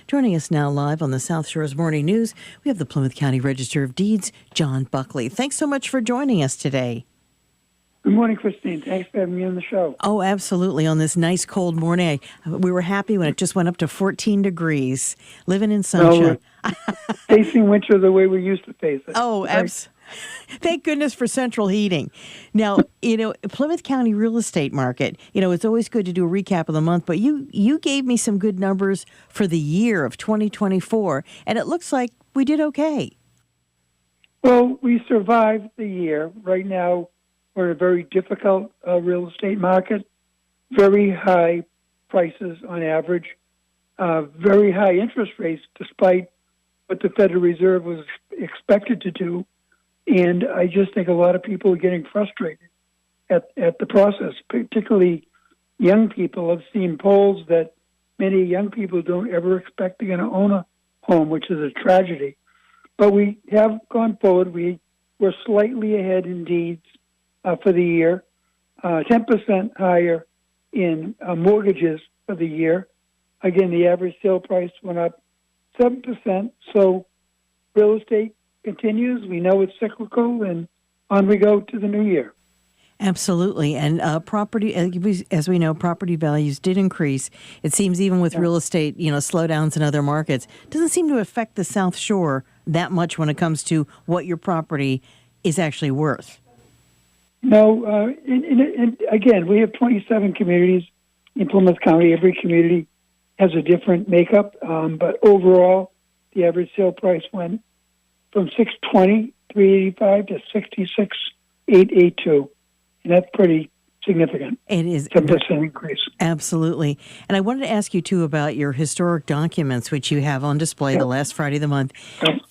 Joining us now live on the South Shores Morning News, we have the Plymouth County Register of Deeds, John Buckley. Thanks so much for joining us today. Good morning, Christine. Thanks for having me on the show. Oh, absolutely. On this nice cold morning, we were happy when it just went up to 14 degrees, living in sunshine. No, facing winter the way we used to face it. Oh, absolutely. Thank goodness for central heating. Now, Plymouth County real estate market, it's always good to do a recap of the month, but you gave me some good numbers for the year of 2024, and it looks like we did okay. Well, we survived the year. Right now, we're in a very difficult real estate market, very high prices on average, very high interest rates despite what the Federal Reserve was expected to do. And I just think a lot of people are getting frustrated at the process, particularly young people. I've seen polls that many young people don't ever expect they're going to own a home, which is a tragedy. But we have gone forward. We were slightly ahead in deeds for the year, 10% higher in mortgages for the year. Again, the average sale price went up 7%. So real estate continues. We know it's cyclical, and on we go to the new year. Absolutely. And property, as we know, property values did increase. It seems even with real estate, slowdowns in other markets, doesn't seem to affect the South Shore that much when it comes to what your property is actually worth. No, and again, we have 27 communities in Plymouth County. Every community has a different makeup, but overall, the average sale price went from $620,385 to $66,882, and that's pretty significant. It is 10% increase. Absolutely. And I wanted to ask you too about your historic documents, which you have on display the last Friday of the month.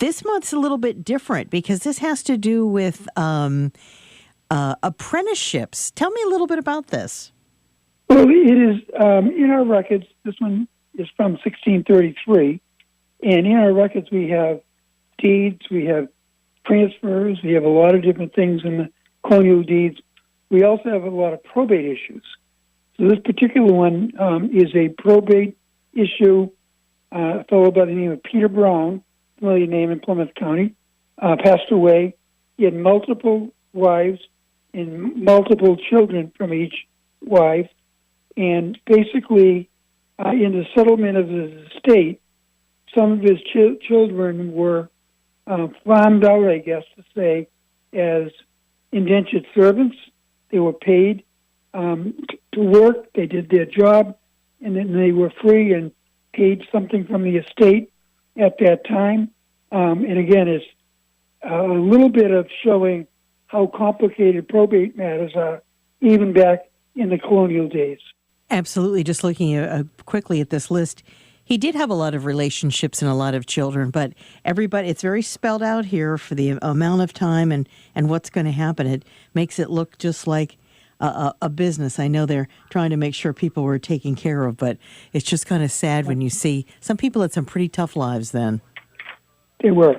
This month's a little bit different because this has to do with apprenticeships. Tell me a little bit about this. Well, it is in our records. This one is from 1633, and in our records we have deeds, we have transfers, we have a lot of different things in the colonial deeds. We also have a lot of probate issues. So this particular one is a probate issue. A fellow by the name of Peter Brown, familiar name in Plymouth County, passed away. He had multiple wives and multiple children from each wife. And basically, in the settlement of his estate, some of his children were farmed out, I guess to say, as indentured servants. They were paid to work. They did their job, and then they were free and paid something from the estate at that time. And again, it's a little bit of showing how complicated probate matters are, even back in the colonial days. Absolutely. Just looking quickly at this list, he did have a lot of relationships and a lot of children, but everybody, it's very spelled out here for the amount of time and what's going to happen. It makes it look just like a business. I know they're trying to make sure people were taken care of, but it's just kind of sad when you see some people had some pretty tough lives then. They were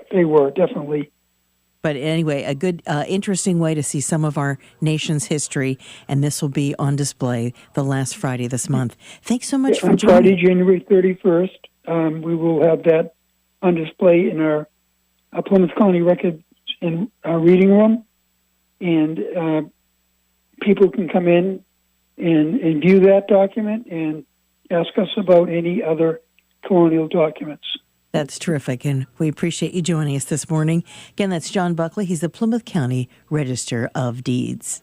definitely. But anyway, a good, interesting way to see some of our nation's history, and this will be on display the last Friday this month. Thanks so much for joining. Friday, January 31st, we will have that on display in our Plymouth County Records in our reading room, and people can come in and view that document and ask us about any other colonial documents. That's terrific, and we appreciate you joining us this morning. Again, that's John Buckley. He's the Plymouth County Register of Deeds.